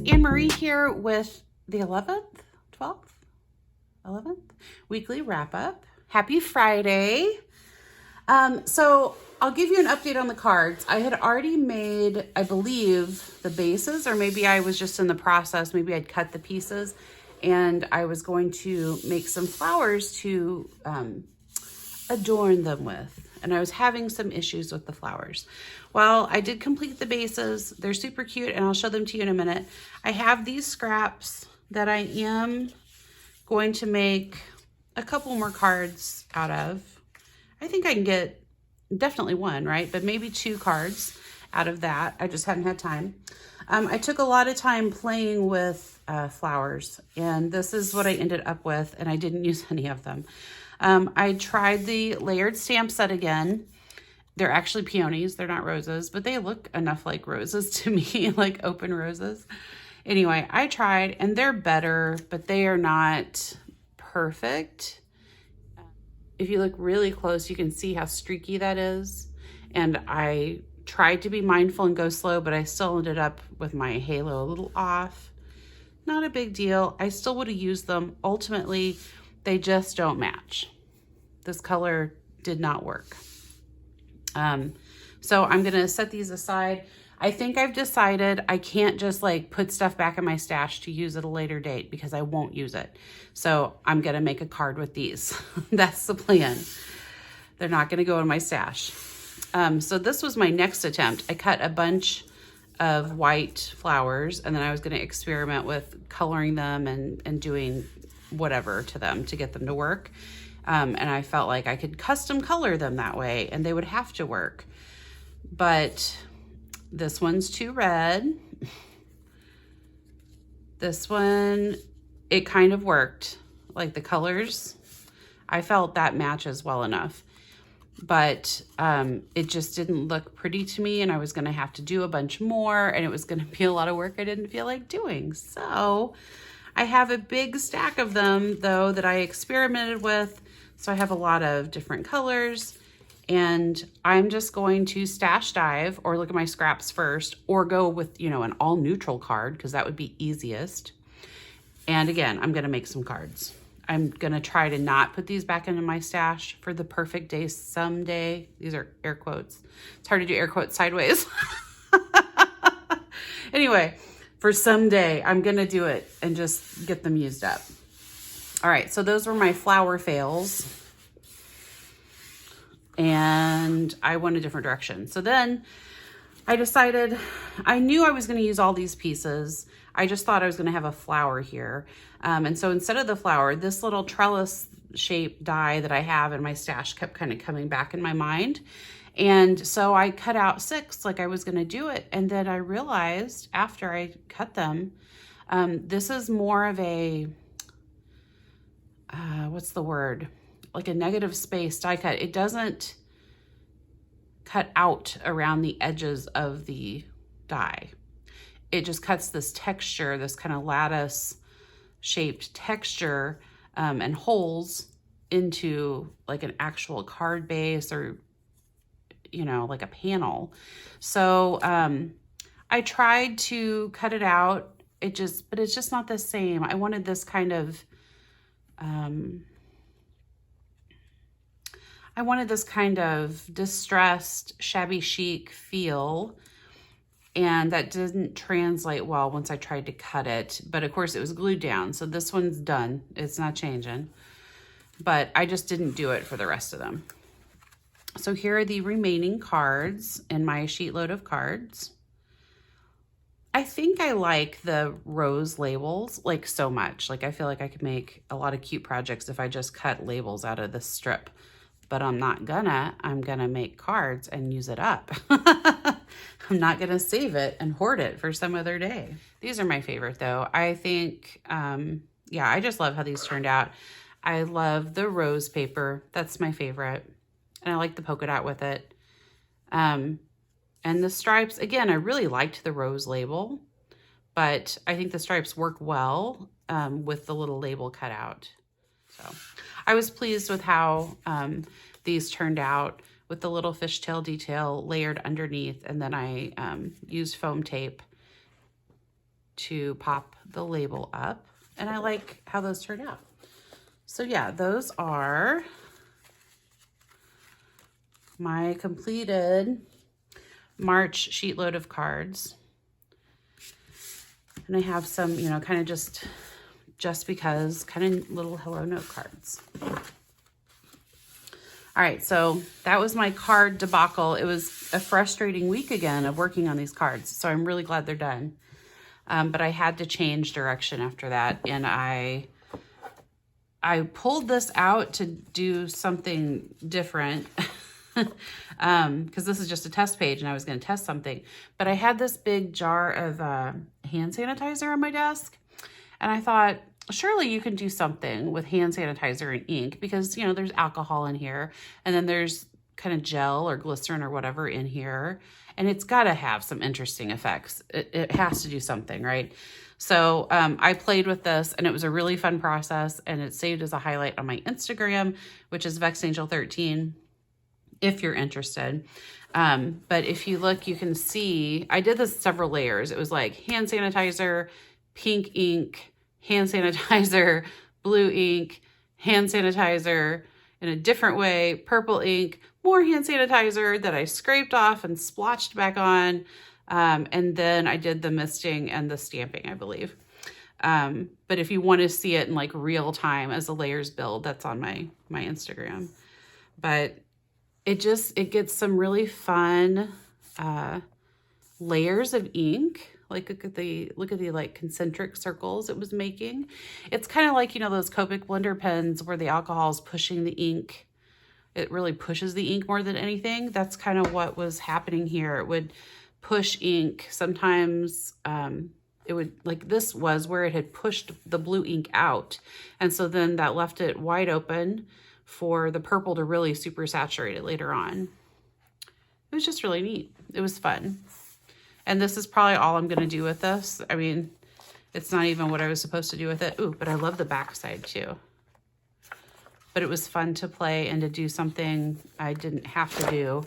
Anne-Marie here with the 11th weekly wrap up. Happy Friday. So I'll give you an update on the cards. I had already made, I believe, the bases, or maybe I was just in the process. Maybe I'd cut the pieces and I was going to make some flowers to adorn them with. And I was having some issues with the flowers. Well, I did complete the bases. They're super cute and I'll show them to you in a minute. I have these scraps that I am going to make a couple more cards out of. I think I can get definitely one, right? But maybe 2 cards out of that. I just haven't had time. I took a lot of time playing with flowers, and this is what I ended up with, and I didn't use any of them. I tried the layered stamp set again. They're actually peonies. They're not roses, but they look enough like roses to me, like open roses. Anyway, I tried, and they're better, but they are not perfect. If you look really close, you can see how streaky that is. And I tried to be mindful and go slow, but I still ended up with my halo a little off. Not a big deal. I still would have used them. Ultimately, they just don't match. This color did not work. So I'm gonna set these aside. I think I've decided I can't just like put stuff back in my stash to use at a later date because I won't use it. So I'm gonna make a card with these. That's the plan. They're not gonna go in my stash. So this was my next attempt. I cut a bunch of white flowers and then I was gonna experiment with coloring them and doing whatever to them to get them to work. And I felt like I could custom color them that way and they would have to work. But this one's too red. This one, it kind of worked. Like the colors, I felt that matches well enough. But it just didn't look pretty to me and I was gonna have to do a bunch more and it was gonna be a lot of work I didn't feel like doing. So I have a big stack of them though that I experimented with. So I have a lot of different colors. And I'm just going to stash dive or look at my scraps first or go with, you know, an all neutral card because that would be easiest. And again, I'm going to make some cards. I'm going to try to not put these back into my stash for the perfect day someday. These are air quotes. It's hard to do air quotes sideways. Anyway, for someday, I'm going to do it and just get them used up. All right, so those were my flower fails. And I went a different direction. So then I decided, I knew I was going to use all these pieces. I just thought I was going to have a flower here. And so instead of the flower, this little trellis shape die that I have in my stash kept kind of coming back in my mind. And so I cut out 6 like I was going to do it. And then I realized after I cut them, this is more of a, what's the word? Like a negative space die cut. It doesn't cut out around the edges of the die. It just cuts this texture, this kind of lattice shaped texture and holes into like an actual card base or, you know, like a panel. So I tried to cut it out. But it's just not the same. I wanted this kind of, distressed, shabby chic feel, and that didn't translate well once I tried to cut it. But of course it was glued down, so this one's done. It's not changing. But I just didn't do it for the rest of them. So here are the remaining cards in my sheet load of cards. I think I like the rose labels like so much. Like I feel like I could make a lot of cute projects if I just cut labels out of this strip. But I'm not gonna. I'm gonna make cards and use it up. I'm not gonna save it and hoard it for some other day. These are my favorite though. I think, yeah, I just love how these turned out. I love the rose paper. That's my favorite. And I like the polka dot with it. And the stripes, again, I really liked the rose label, but I think the stripes work well with the little label cut out. So I was pleased with how these turned out with the little fishtail detail layered underneath. And then I used foam tape to pop the label up, and I like how those turn out. So yeah, those are my completed March sheet load of cards. And I have some, you know, kind of just because, kind of little hello note cards. All right, so that was my card debacle. It was a frustrating week again of working on these cards, so I'm really glad they're done. But I had to change direction after that, and I pulled this out to do something different because this is just a test page and I was going to test something. But I had this big jar of hand sanitizer on my desk, and I thought, surely you can do something with hand sanitizer and ink because, you know, there's alcohol in here, and then there's kind of gel or glycerin or whatever in here, and it's got to have some interesting effects. It has to do something, right? So I played with this, and it was a really fun process, and it's saved as a highlight on my Instagram, which is VexAngel13, if you're interested. But if you look, you can see, I did this several layers. It was like hand sanitizer, pink ink, hand sanitizer, blue ink, hand sanitizer in a different way, purple ink, more hand sanitizer that I scraped off and splotched back on. And then I did the misting and the stamping, I believe. But if you want to see it in like real time as the layers build, that's on my Instagram. But it gets some really fun layers of ink. Like look at the like concentric circles it was making. It's kind of like, you know, those Copic blender pens where the alcohol is pushing the ink. It really pushes the ink more than anything. That's kind of what was happening here. It would push ink. Sometimes it would, like this was where it had pushed the blue ink out. And so then that left it wide open for the purple to really super saturate it later on. It was just really neat. It was fun. And this is probably all I'm going to do with this. I mean, it's not even what I was supposed to do with it. Ooh, but I love the backside too. But it was fun to play and to do something I didn't have to do.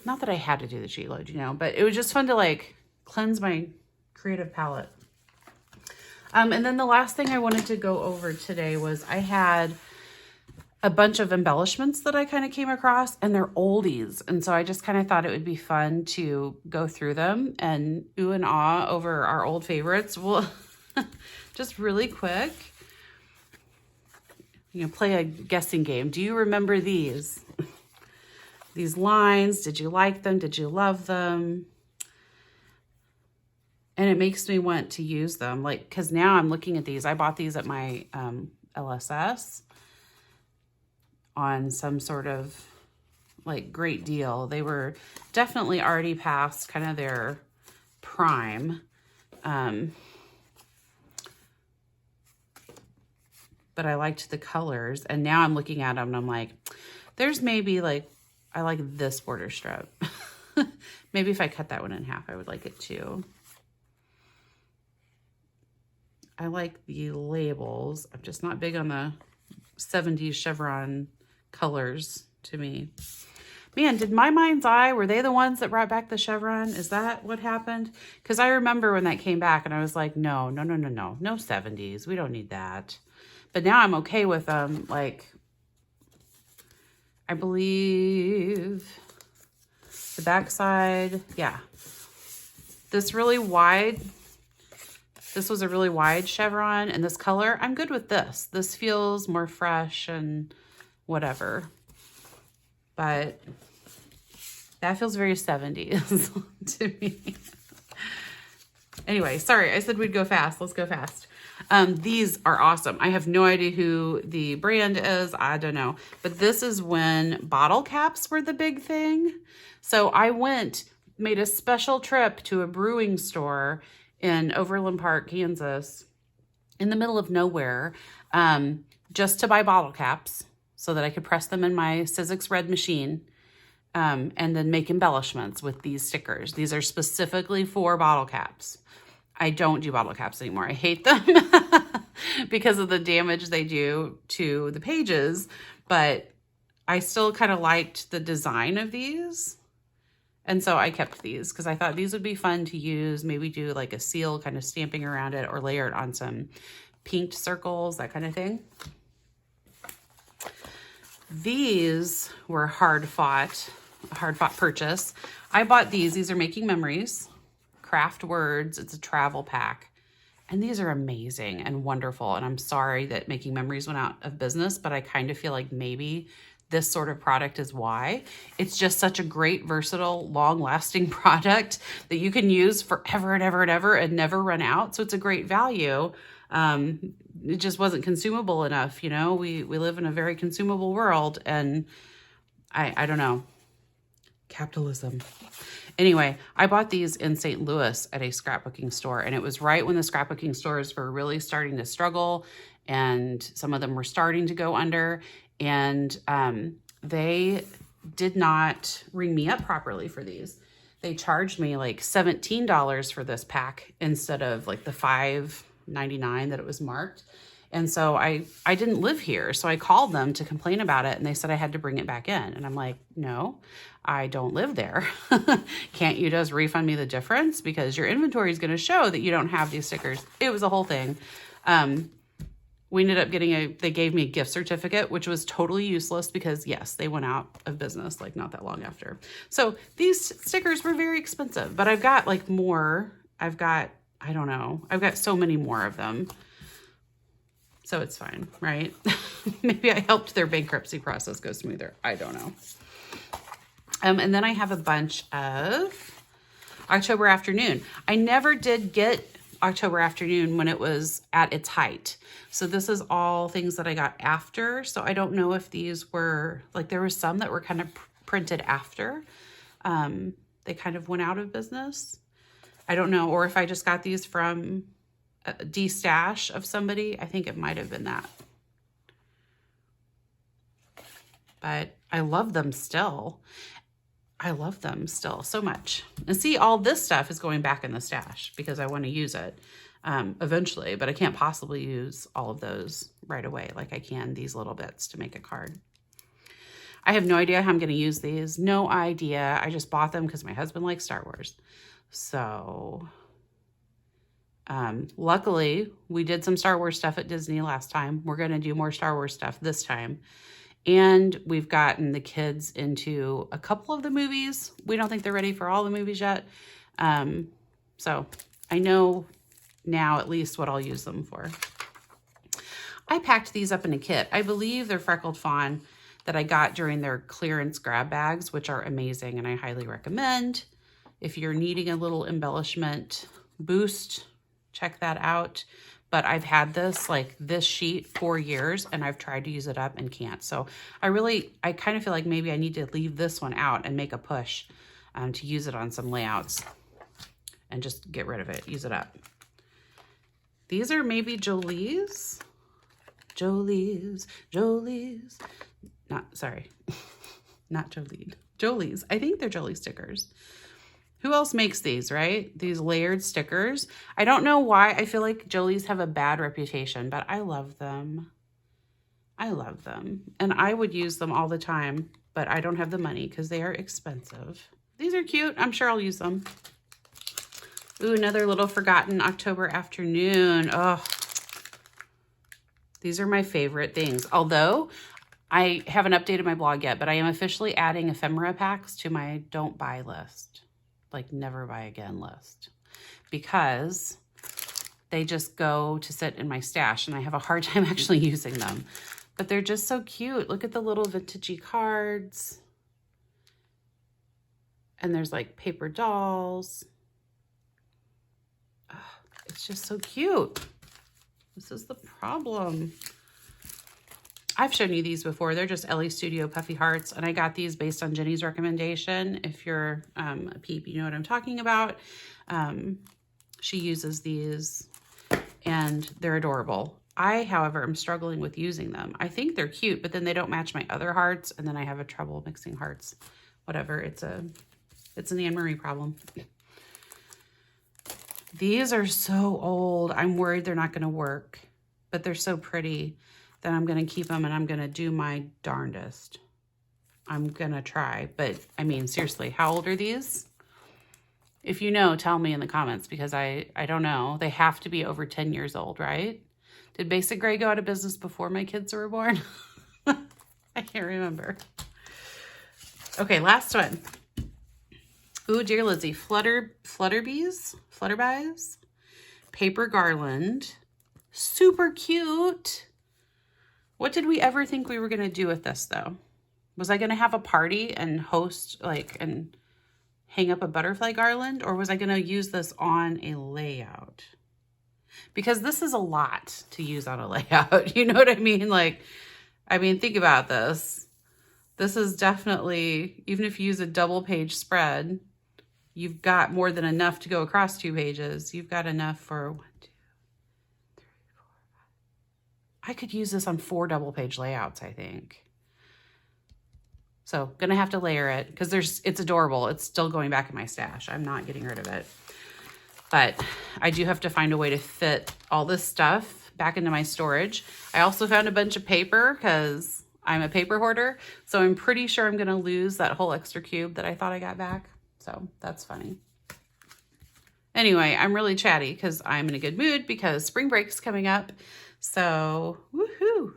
Not that I had to do the sheet load, you know, but it was just fun to like cleanse my creative palette. And then the last thing I wanted to go over today was I had a bunch of embellishments that I kind of came across, and they're oldies. And so I just kind of thought it would be fun to go through them and ooh and ah over our old favorites. Well, just really quick, you know, play a guessing game. Do you remember these? These lines? Did you like them? Did you love them? And it makes me want to use them. Like, because now I'm looking at these. I bought these at my LSS on some sort of like great deal. They were definitely already past kind of their prime. But I liked the colors, and now I'm looking at them and I'm like, there's maybe like, I like this border strip. Maybe if I cut that one in half, I would like it too. I like the labels. I'm just not big on the 70s chevron colors to me. Man, did my mind's eye, were they the ones that brought back the chevron? Is that what happened? Because I remember when that came back and I was like, no 70s. We don't need that. But now I'm okay with them. Like, I believe the backside, yeah. This was a really wide chevron, and this color, I'm good with this. This feels more fresh and whatever. But that feels very 70s to me. Anyway, sorry, I said we'd go fast. Let's go fast. These are awesome. I have no idea who the brand is. I don't know. But this is when bottle caps were the big thing. So I made a special trip to a brewing store in Overland Park, Kansas, in the middle of nowhere, just to buy bottle caps so that I could press them in my Sizzix Red machine, and then make embellishments with these stickers. These are specifically for bottle caps. I don't do bottle caps anymore. I hate them because of the damage they do to the pages, but I still kind of liked the design of these. And so I kept these because I thought these would be fun to use, maybe do like a seal kind of stamping around it or layer it on some pinked circles, that kind of thing. These were hard fought purchase. I bought these. These are Making Memories, Craft Words. It's a travel pack. And these are amazing and wonderful. And I'm sorry that Making Memories went out of business, but I kind of feel like maybe this sort of product is why. It's just such a great, versatile, long-lasting product that you can use forever and ever and ever and never run out. So it's a great value. It just wasn't consumable enough. You know, we live in a very consumable world, and I don't know, capitalism. Anyway, I bought these in St. Louis at a scrapbooking store, and it was right when the scrapbooking stores were really starting to struggle, and some of them were starting to go under, and they did not ring me up properly for these. They charged me like $17 for this pack instead of like the $5.99 that it was marked. And so I didn't live here. So I called them to complain about it, and they said I had to bring it back in. And I'm like, no, I don't live there. Can't you just refund me the difference? Because your inventory is going to show that you don't have these stickers. It was a whole thing. We ended up getting they gave me a gift certificate, which was totally useless because yes, they went out of business like not that long after. So these stickers were very expensive, but I've got like more. I don't know. I've got so many more of them. So it's fine, right? Maybe I helped their bankruptcy process go smoother. I don't know. And then I have a bunch of October Afternoon. I never did get October Afternoon when it was at its height. So this is all things that I got after. So I don't know if these were, like there were some that were kind of printed after. They kind of went out of business. I don't know. Or if I just got these from a de-stash of somebody. I think it might have been that. But I love them still. I love them still so much. And see, all this stuff is going back in the stash because I want to use it eventually, but I can't possibly use all of those right away like I can these little bits to make a card. I have no idea how I'm going to use these. No idea. I just bought them because my husband likes Star Wars. So luckily, we did some Star Wars stuff at Disney last time. We're going to do more Star Wars stuff this time. And we've gotten the kids into a couple of the movies. We don't think they're ready for all the movies yet. So I know now at least what I'll use them for. I packed these up in a kit. I believe they're Freckled Fawn that I got during their clearance grab bags, which are amazing and I highly recommend. If you're needing a little embellishment boost, check that out. But I've had this sheet for years and I've tried to use it up and can't. So I kind of feel like maybe I need to leave this one out and make a push to use it on some layouts and just get rid of it, use it up. These are maybe Jolie's. Jolie's. Not Jolene. Jolie's. I think they're Jolie stickers. Who else makes these, right? These layered stickers. I don't know why. I feel like Jolie's have a bad reputation, but I love them. I love them. And I would use them all the time, but I don't have the money because they are expensive. These are cute. I'm sure I'll use them. Ooh, another little forgotten October Afternoon. Oh, these are my favorite things. Although I haven't updated my blog yet, but I am officially adding ephemera packs to my don't buy list. Like never buy again list, because they just go to sit in my stash and I have a hard time actually using them, but they're just so cute. Look at the little vintagey cards. And there's like paper dolls. Oh, it's just so cute. This is the problem. I've shown you these before. They're just Ellie Studio Puffy Hearts, and I got these based on Jenny's recommendation. If you're a peep, you know what I'm talking about. She uses these, and they're adorable. I, however, am struggling with using them. I think they're cute, but then they don't match my other hearts, and then I have a trouble mixing hearts. Whatever, it's an Anne-Marie problem. These are so old. I'm worried they're not going to work, but they're so pretty that I'm going to keep them and I'm going to do my darndest. I'm gonna try. But I mean, seriously, how old are these? If you know, tell me in the comments, because I don't know. They have to be over 10 years old, right? Did Basic Gray go out of business before my kids were born? I can't remember. Okay, last one. Ooh, dear Lizzie, Flutterbies, paper garland, super cute. What did we ever think we were gonna do with this though? Was I gonna have a party and host and hang up a butterfly garland, or was I gonna use this on a layout? Because this is a lot to use on a layout. You know what I mean? Like, I mean, think about this. This is definitely, even if you use a double page spread, you've got more than enough to go across 2 pages. You've got enough for 1, 2, 3, 4, 5. I could use this on 4 double page layouts, I think. So gonna have to layer it because it's adorable. It's still going back in my stash. I'm not getting rid of it. But I do have to find a way to fit all this stuff back into my storage. I also found a bunch of paper because I'm a paper hoarder. So I'm pretty sure I'm gonna lose that whole extra cube that I thought I got back. So that's funny. Anyway, I'm really chatty because I'm in a good mood because spring break's coming up. So woohoo.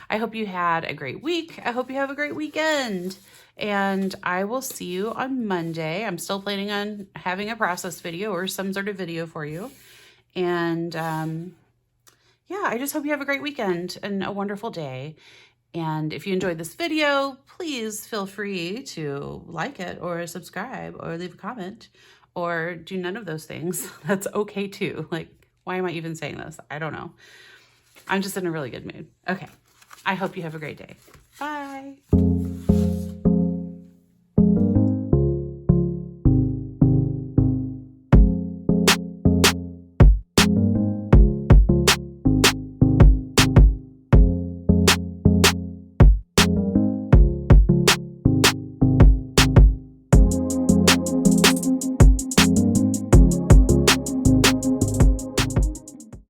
I hope you had a great week. I hope you have a great weekend. And I will see you on Monday. I'm still planning on having a process video or some sort of video for you. And yeah, I just hope you have a great weekend and a wonderful day. And if you enjoyed this video, please feel free to like it or subscribe or leave a comment or do none of those things. That's okay too. Like, why am I even saying this? I don't know. I'm just in a really good mood. Okay. I hope you have a great day. Bye.